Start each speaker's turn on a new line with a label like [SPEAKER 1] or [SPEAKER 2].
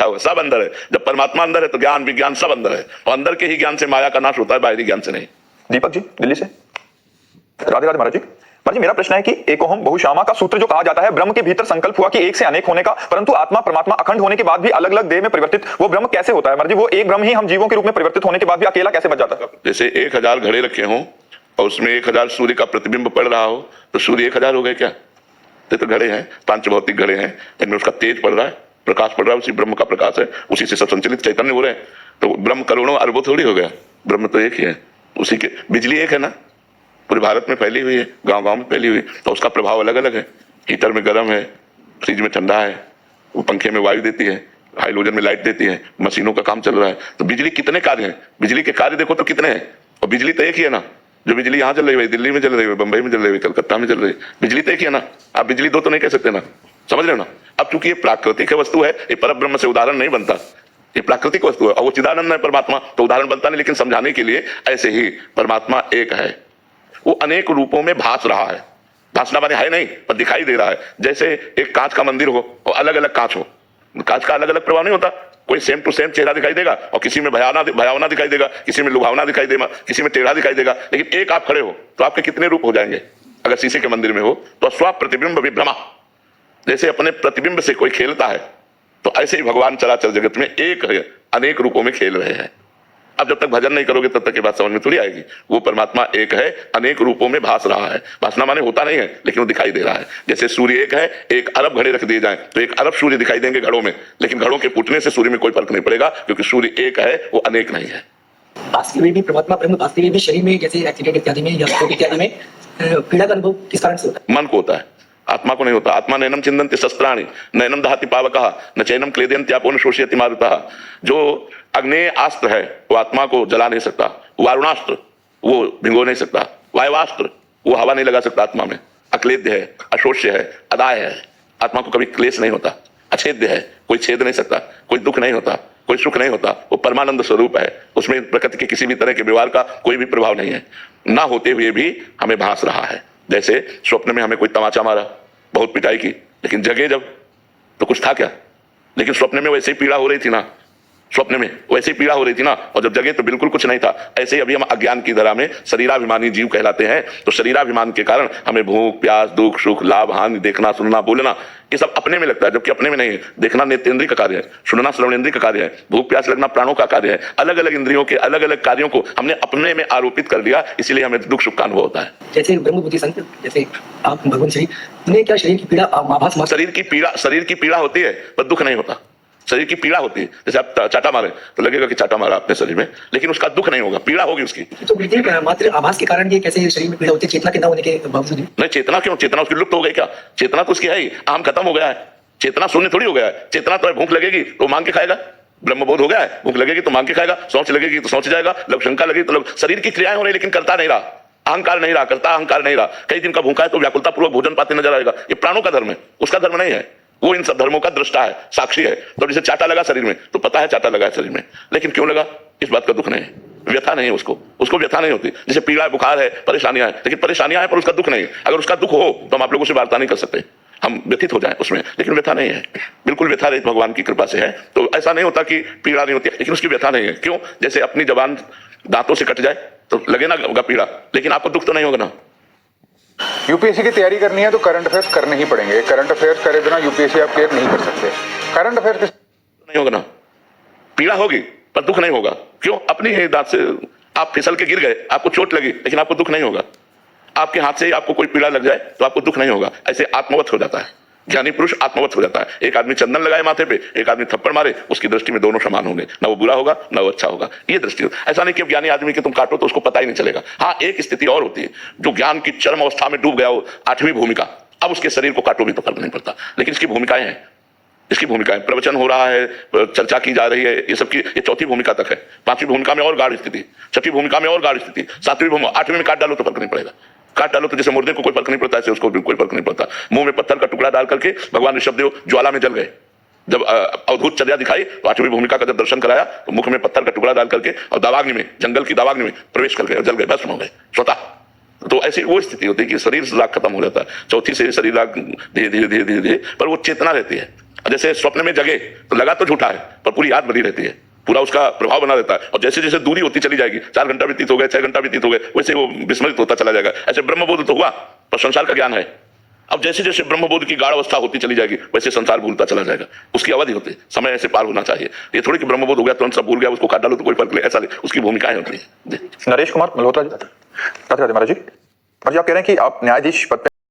[SPEAKER 1] क्या होगा? सब अंदर है। जब परमात्मा अंदर है तो ज्ञान विज्ञान सब अंदर है, और अंदर के ही ज्ञान से माया का नाश होता है, बाहरी ज्ञान से नहीं।
[SPEAKER 2] दीपक जी दिल्ली से। राधे राधे महाराज जी। महाराज जी मेरा प्रश्न है कि एकोहम बहुश्यामा का सूत्र जो कहा जाता है, ब्रह्म के भीतर संकल्प हुआ कि एक से अनेक होने का, परंतु आत्मा परमात्मा अखंड होने के बाद भी अलग अलग देह में परिवर्तित, वो ब्रह्म कैसे होता है महाराज जी? वो एक ब्रह्म ही हम जीवों के रूप में परिवर्तित होने के बाद भी अकेला कैसे बच जाता है?
[SPEAKER 1] जैसे 1000 घड़े रखे हों और उसमें 1000 सूर्य का प्रतिबिंब पड़ रहा हो, तो सूर्य 1000 हो गए क्या? ये तो घड़े हैं, पांचभौतिक घड़े हैं, इनमें उसका तेज पड़ रहा है, प्रकाश पड़ रहा है, उसी ब्रह्म का प्रकाश है, उसी से सब संचलित चैतन्य हो रहे हैं। तो ब्रह्म करोड़ों अरबों थोड़ी हो गया, ब्रह्म तो एक ही है। उसी के बिजली एक है ना, पूरे भारत में फैली हुई है, गांव गांव में फैली हुई, तो उसका प्रभाव अलग अलग है। हीटर में गर्म है, फ्रिज में ठंडा है, वो पंखे में वायु देती है, हाइड्रोजन में लाइट देती है, मशीनों का काम चल रहा है। तो बिजली कितने कार्य हैं, बिजली के कार्य देखो तो कितने हैं, और बिजली तो एक ही है ना। जो बिजली यहाँ चल रही है, दिल्ली में चल रही है, बंबई में चल रही है, कलकत्ता में चल रही है, बिजली तो एक ही है ना। आप बिजली दो तो नहीं कह सकते ना, समझ रहे हो ना। अब चूंकि ये प्राकृतिक वस्तु है, ये पर ब्रह्म से उदाहरण नहीं बनता, ये प्राकृतिक वस्तु है, और वो चिदानंद है परमात्मा, तो उदाहरण बनता नहीं। लेकिन समझाने के लिए ऐसे ही परमात्मा एक है, वो अनेक रूपों में भास रहा है। भासना माने है नहीं, पर दिखाई दे रहा है। जैसे एक कांच का मंदिर हो और अलग अलग कांच हो, कांच का अलग अलग प्रभाव नहीं होता। कोई सेम टू सेम चेहरा दिखाई देगा, और किसी में भयावना दिखाई देगा, किसी में लुभावना दिखाई देगा, किसी में टेढ़ा दिखाई देगा। लेकिन एक आप खड़े हो तो आपके कितने रूप हो जाएंगे? अगर शीशे के मंदिर में हो तो स्व प्रतिबिंब विभ्रमा, जैसे अपने प्रतिबिंब से कोई खेलता है, तो ऐसे ही भगवान चराचर जगत में एक है, अनेक रूपों में खेल रहे हैं। अब जब तक भजन नहीं करोगे तब तक ये बात समझ में थोड़ी आएगी। वो परमात्मा एक है, अनेक रूपों में भास रहा है। भासना माने होता नहीं है, लेकिन वो दिखाई दे रहा है। जैसे सूर्य एक है, 1 अरब घड़े रख दिए जाएं तो 1 अरब सूर्य दिखाई देंगे घड़ों में, लेकिन घड़ों के फूटने से सूर्य में कोई फर्क नहीं पड़ेगा, क्योंकि सूर्य एक है, वो अनेक नहीं है।
[SPEAKER 3] वास्तविक में भी परमात्मा ब्रह्म वास्तविक में भी शरीर में जैसे एक्सीडेंट इत्यादि में या स्ट्रोक इत्यादि में पीड़ा का अनुभव किस कारण से होता है?
[SPEAKER 1] मन को होता है, आत्मा को नहीं होता। आत्मा नैनम चिंदन्ति शस्त्राणि नैनम दहति पावकः न चैनम क्लेदयन्त्यापो न शोषयति मारुतः। जो अग्नेय अस्त्र है वो आत्मा को जला नहीं सकता, वारुणास्त्र वो भिगो नहीं सकता, वायुवास्त्र वो हवा नहीं लगा सकता आत्मा में। अक्लेद्य है, अशोष्य है, अदाय है, आत्मा को कभी क्लेश नहीं होता। अछेद्य है, कोई छेद नहीं सकता, कोई दुख नहीं होता, कोई सुख नहीं होता। वो परमानंद स्वरूप है, उसमें प्रकृति के किसी भी तरह के व्यवहार का कोई भी प्रभाव नहीं है। ना होते हुए भी हमें भास रहा है। जैसे स्वप्न में हमें कोई तमाचा मारा, बहुत पिटाई की, लेकिन जगे जब तो कुछ था क्या? लेकिन स्वप्न में वैसे ही पीड़ा हो रही थी ना, स्वप्न में वैसे ही पीड़ा हो रही थी ना, और जब जगे तो बिल्कुल कुछ नहीं था। ऐसे ही अभी हम अज्ञान की धरा में शरीराभिमानी जीव कहलाते हैं। तो शरीराभिमान के कारण हमें भूख प्यास दुख सुख लाभ हानि, देखना सुनना बोलना, ये सब अपने में लगता है, जबकि अपने में नहीं है। देखना नेत्रेंद्रिय का कार्य है, सुनना श्रवणेंद्रिय का कार्य है, भूख प्यास लगना प्राणों का कार्य है। अलग अलग इंद्रियों के अलग अलग कार्यों को हमने अपने में आरोपित कर दिया, इसीलिए हमें दुख सुख का अनुभव होता है।
[SPEAKER 3] जैसे ब्रह्म बुद्धि संत, जैसे आप भगवान श्री, उन्हें क्या शरीर की पीड़ा आभास मात्र?
[SPEAKER 1] शरीर की पीड़ा होती है, पर दुख नहीं होता। शरीर की पीड़ा होती है, जैसे आप चाटा मारे तो लगेगा कि चाटा मारा अपने शरीर में, लेकिन उसका दुख नहीं होगा, पीड़ा होगी उसकी।
[SPEAKER 3] तो बुद्धि मात्र आभास के कारण ये कैसे शरीर में पीड़ा होती है, चेतना के न होने के बावजूद?
[SPEAKER 1] नहीं, चेतना क्यों? चेतना उसकी लुप्त हो गई क्या? चेतना तो उसकी है ही, आम खत्म हो गया है। चेतना शून्य थोड़ी हो गया है। चेतना तो है, भूख लगेगी तो मांग के खाएगा, ब्रह्मबोध हो गया है, भूख लगेगी तो मांग के खाएगा, सोच लगेगी तो सोच जाएगा, लघु शंका लगेगी तो शरीर की क्रियाएं हो रही, लेकिन करता नहीं रहा, अहंकार नहीं रहा, करता अहंकार नहीं रहा। कई दिन का भूखा है तो व्याकुलता पूर्वक भोजन पाते नजर आएगा। ये प्राणों का धर्म है, उसका धर्म नहीं है। वो इन सब धर्मों का दृष्टा है, साक्षी है। तो जैसे चाटा लगा शरीर में तो पता है चाटा लगा है शरीर में, लेकिन क्यों लगा इस बात का दुख नहीं है, व्यथा नहीं है, उसको व्यथा नहीं होती। जैसे पीड़ा है, बुखार है, परेशानियां है, लेकिन परेशानियां हैं पर उसका दुख नहीं है। अगर उसका दुख हो तो हम आप लोगों से वार्ता नहीं कर सकते, हम व्यथित हो जाएं उसमें, लेकिन व्यथा नहीं है, बिल्कुल व्यथा रहित भगवान की कृपा से है। तो ऐसा नहीं होता कि पीड़ा नहीं होती, लेकिन उसकी व्यथा नहीं है। क्यों? जैसे अपनी जबान दांतों से कट जाए तो लगे ना पीड़ा, लेकिन आपको दुख तो नहीं होगा ना।
[SPEAKER 4] यूपीएससी की तैयारी करनी है तो करंट अफेयर्स करने ही पड़ेंगे। करंट अफेयर्स करे बिना यूपीएससी आप क्लियर नहीं कर सकते। करंट अफेयर्स
[SPEAKER 1] नहीं होगा ना, पीड़ा होगी पर दुख नहीं होगा। क्यों? अपनी ही दांत से आप फिसल के गिर गए, आपको चोट लगी, लेकिन आपको दुख नहीं होगा। आपके हाथ से आपको कोई पीड़ा लग जाए तो आपको दुख नहीं होगा। ऐसे आत्मवत हो जाता है, ज्ञानी पुरुष आत्मवत हो जाता है। एक आदमी चंदन लगाए माथे पे, एक आदमी थप्पड़ मारे, उसकी दृष्टि में दोनों समान होंगे, ना वो बुरा होगा ना वो अच्छा होगा। ये दृष्टि। ऐसा नहीं कि ज्ञानी आदमी के तुम काटो तो उसको पता ही नहीं चलेगा। हाँ, एक स्थिति और होती है, जो ज्ञान की चरम अवस्था में डूब गया हो, 8वीं भूमिका, अब उसके शरीर को काटो भी तो फर्क नहीं पड़ता। लेकिन इसकी भूमिकाएं हैं, इसकी भूमिकाएं, प्रवचन हो रहा है, चर्चा की जा रही है, ये सब की, ये 4थी भूमिका तक है। 5वीं भूमिका में और गाढ़ स्थिति, 6वीं भूमिका में और गाढ़ स्थिति, 7वीं भूमिका, 8वीं में काट डालो तो फर्क नहीं पड़ेगा। काट डालो तो जैसे मुर्दे को कोई फर्क नहीं पड़ता, ऐसे उसको भी कोई फर्क नहीं पड़ता। मुंह में पत्थर का टुकड़ा डाल करके भगवान ऋषभदेव ज्वाला में जल गए। जब अवधूत चर्या दिखाई तो 8वीं भूमिका का जब दर्शन कराया तो मुख में पत्थर का टुकड़ा डाल करके और दावाग्नि में, जंगल की दावाग्नि में प्रवेश कर गए और जल गए, भस्म हो गए स्वतः। तो ऐसी वो स्थिति होती है कि शरीर से राग खत्म हो जाता है। 4थी से शरीर राग धीरे धीरे धीरे धीरे धीरे, पर वो चेतना रहती है। जैसे स्वप्न में जगे तो लगा तो झूठा है पर पूरी याद बनी रहती है, पूरा उसका प्रभाव बना रहता है, और जैसे जैसे दूरी होती चली जाएगी, 4 घंटा व्यतीत हो गए, 6 घंटा व्यतीत हो गए, वैसे वो विस्मृत होता चला जाएगा। ऐसे ब्रह्मबोध तो हुआ पर संसार का ज्ञान है। अब जैसे जैसे ब्रह्मबोध की गाढ़ अवस्था होती चली जाएगी वैसे संसार भूलता चला जाएगा, उसकी अवधि होती है, समय ऐसे पार होना चाहिए। ये थोड़ी कि ब्रह्मबोध हो गया तुरंत सब भूल गया, उसको काट डालो तो कोई फर्क नहीं, ऐसा नहीं, उसकी भूमिकाएं होती है।
[SPEAKER 2] नरेश कुमार मल्होत्रा जी, राधे राधे महाराज जी। महाराज जी आप कह रहे हैं कि आप न्यायाधीश पद पे